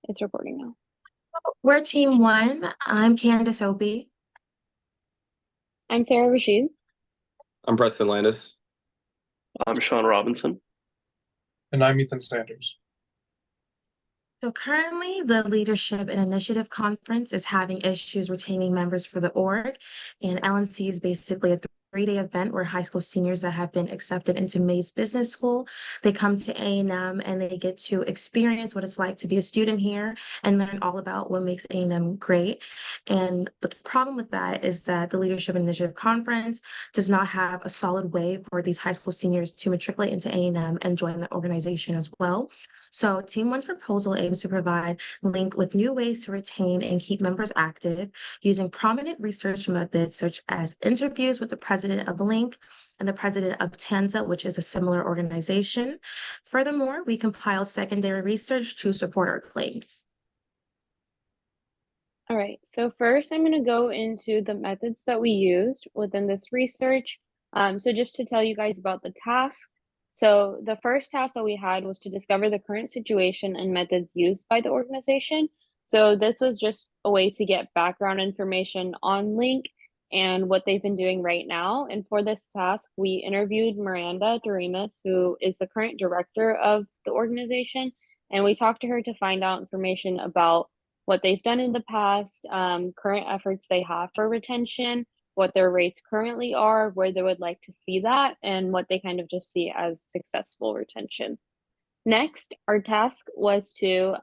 It's recording now. We're team one. I'm Candace Opie. I'm Sarah Rashid. I'm Preston Landis. I'm Sean Robinson. And I'm Ethan Sanders. So currently, the Leadership and Initiative Conference is having issues retaining members for the org, and LNC is basically a three-day event where high school seniors that have been accepted into Mays Business School, they come to A&M and they get to experience what it's like to be a student here and learn all about what makes A&M great. But the problem with that is that the Leadership and Initiative Conference does not have a solid way for these high school seniors to matriculate into A&M and join the organization as well. So Team One's proposal aims to provide Link with new ways to retain and keep members active using prominent research methods such as interviews with the president of Link and the president of TANZA, which is a similar organization. Furthermore, we compiled secondary research to support our claims. All right, so first I'm going to go into the methods that we used within this research. So just to tell you guys about the task. So the first task that we had was to discover the current situation and methods used by the organization. So this was just a way to get background information on Link and what they've been doing right now. And for this task, we interviewed Miranda Doremus, who is the current director of the organization, and we talked to her to find out information about what they've done in the past, current efforts they have for retention, what their rates currently are, where they would like to see that, and what they kind of just see as successful retention. Next, our task was to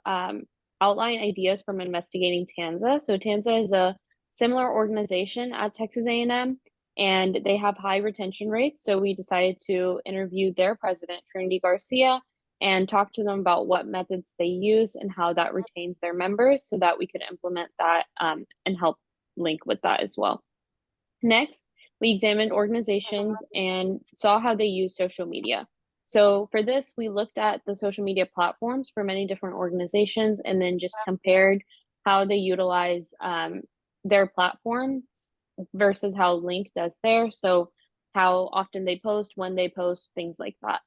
outline ideas from investigating TANZA. So TANZA is a similar organization at Texas A&M, and they have high retention rates. So we decided to interview their president, Trinity Garcia, and talk to them about what methods they use and how that retains their members so that we could implement that and help Link with that as well. Next, we examined organizations and saw how they use social media. So for this, we looked at the social media platforms for many different organizations and then just compared how they utilize their platforms versus how Link does theirs. So how often they post, when they post, things like that.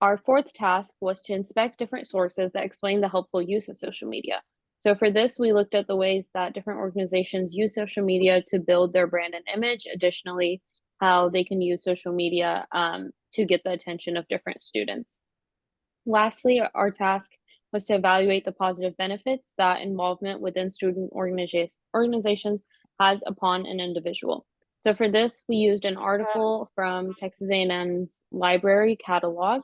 Our fourth task was to inspect different sources that explain the helpful use of social media. So for this, we looked at the ways that different organizations use social media to build their brand and image. Additionally, how they can use social media to get the attention of different students. Lastly, our task was to evaluate the positive benefits that involvement within student organizations has upon an individual. So for this, we used an article from Texas A&M's library catalog,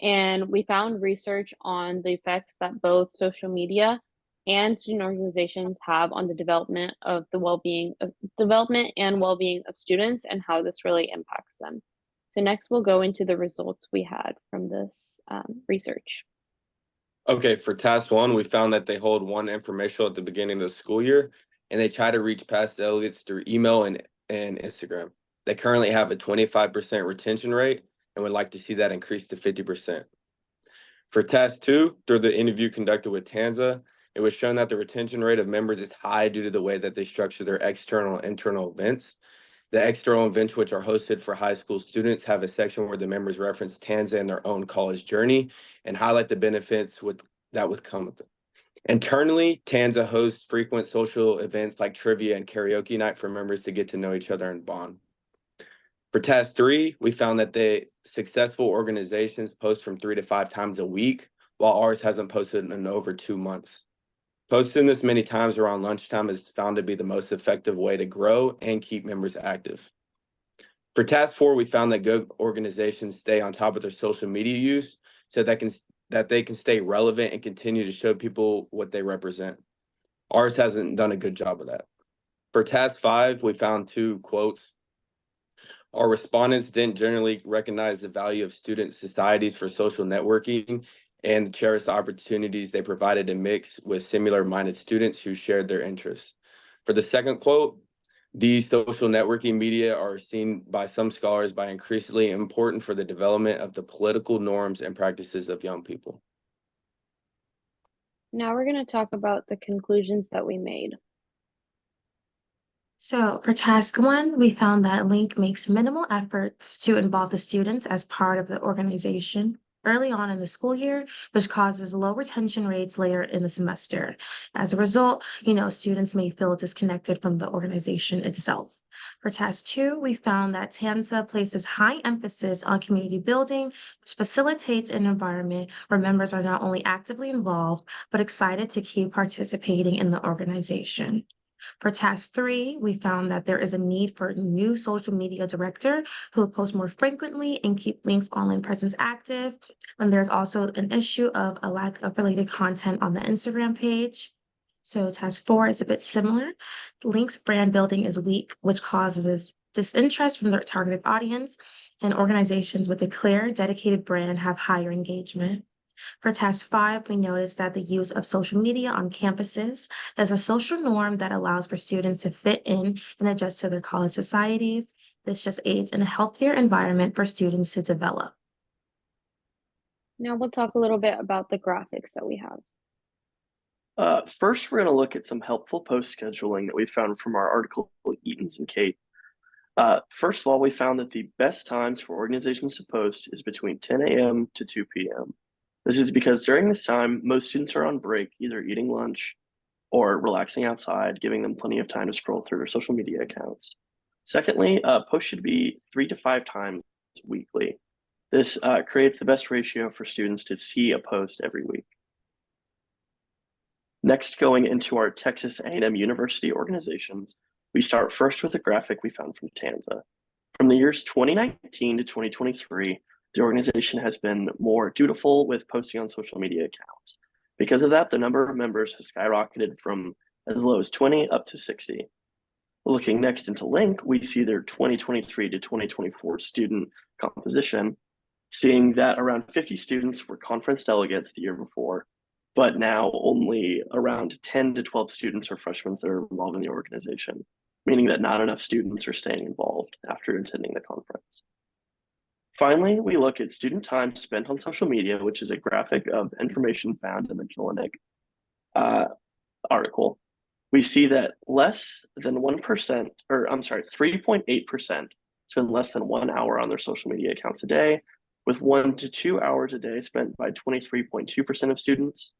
and we found research on the effects that both social media and student organizations have on the development and well-being of students and how this really impacts them. So next we'll go into the results we had from this research. Okay, for task one, we found that they hold one informational at the beginning of the school year, and they try to reach past delegates through email and Instagram. They currently have a 25% retention rate and would like to see that increase to 50%. For task two, through the interview conducted with TANZA, it was shown that the retention rate of members is high due to the way that they structure their external and internal events. The external events, which are hosted for high school students, have a section where the members reference TANZA and their own college journey and highlight the benefits that would come with it. Internally, TANZA hosts frequent social events like trivia and karaoke night for members to get to know each other and bond. For task three, we found that the successful organizations post from 3 to 5 times a week, while ours hasn't posted in over 2 months. Posting this many times around lunchtime is found to be the most effective way to grow and keep members active. For task four, we found that good organizations stay on top of their social media use so that they can stay relevant and continue to show people what they represent. Ours hasn't done a good job of that. For task five, we found 2 quotes. Our respondents didn't generally recognize the value of student societies for social networking and cherish the opportunities they provided to mix with similar-minded students who shared their interests. For the second quote, these social networking media are seen by some scholars by increasingly important for the development of the political norms and practices of young people. Now we're going to talk about the conclusions that we made. So for task one, we found that Link makes minimal efforts to involve the students as part of the organization. early on in the school year, which causes low retention rates later in the semester. As a result, students may feel disconnected from the organization itself. For task 2, we found that TANSA places high emphasis on community building, which facilitates an environment where members are not only actively involved, but excited to keep participating in the organization. For task 3, we found that there is a need for a new social media director who will post more frequently and keep Link's online presence active. And there's also an issue of a lack of related content on the Instagram page. So task 4 is a bit similar. Link's brand building is weak, which causes disinterest from their targeted audience, and organizations with a clear, dedicated brand have higher engagement. For task 5, we noticed that the use of social media on campuses is a social norm that allows for students to fit in and adjust to their college societies. This just aids in a healthier environment for students to develop. Now we'll talk a little bit about the graphics that we have. First, we're going to look at some helpful post scheduling that we found from our article, Eatons and Kate. First of all, we found that the best times for organizations to post is between 10 a.m. to 2 p.m. This is because during this time, most students are on break, either eating lunch or relaxing outside, giving them plenty of time to scroll through their social media accounts. Secondly, posts should be 3 to 5 times weekly. This creates the best ratio for students to see a post every week. Next, going into our Texas A&M University organizations, we start first with a graphic we found from TANSA. From the years 2019 to 2023, the organization has been more dutiful with posting on social media accounts. Because of that, the number of members has skyrocketed from as low as 20 up to 60. Looking next into Link, we see their 2023 to 2024 student composition, seeing that around 50 students were conference delegates the year before, but now only around 10 to 12 students are freshmen that are involved in the organization, meaning that not enough students are staying involved after attending the conference. Finally, we look at student time spent on social media, which is a graphic of information found in the Kellenic article. We see that less than 1%, or I'm sorry, 3.8% spend less than 1 hour on their social media accounts a day, with 1 to 2 hours a day spent by 23.2% of students.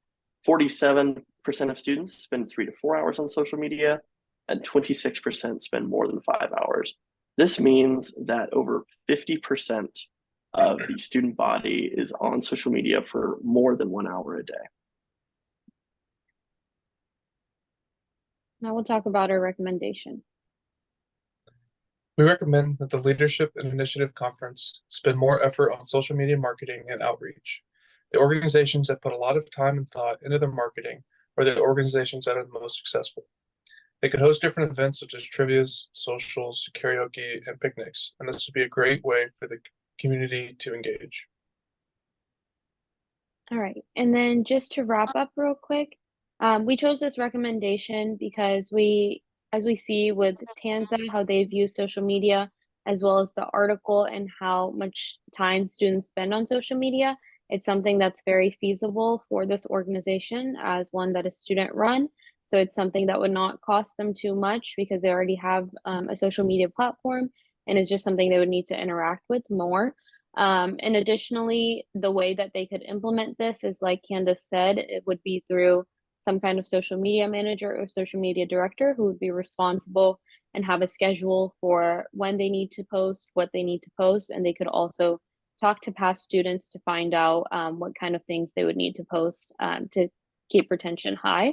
47% of students spend 3 to 4 hours on social media, and 26% spend more than 5 hours. This means that over 50% of the student body is on social media for more than 1 hour a day. Now we'll talk about our recommendation. We recommend that the Leadership and Initiative Conference spend more effort on social media marketing and outreach. The organizations that put a lot of time and thought into their marketing are the organizations that are the most successful. They could host different events such as trivias, socials, karaoke, and picnics, and this would be a great way for the community to engage. All right, and then just to wrap up real quick, we chose this recommendation because as we see with Tanza, how they've used social media, as well as the article and how much time students spend on social media, it's something that's very feasible for this organization as one that is student run. So it's something that would not cost them too much because they already have a social media platform, and it's just something they would need to interact with more. And additionally, the way that they could implement this is, like Candace said, it would be through some kind of social media manager or social media director who would be responsible and have a schedule for when they need to post, what they need to post, and they could also talk to past students to find out what kind of things they would need to post to keep retention high.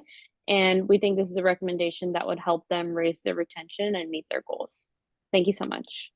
And we think this is a recommendation that would help them raise their retention and meet their goals. Thank you so much.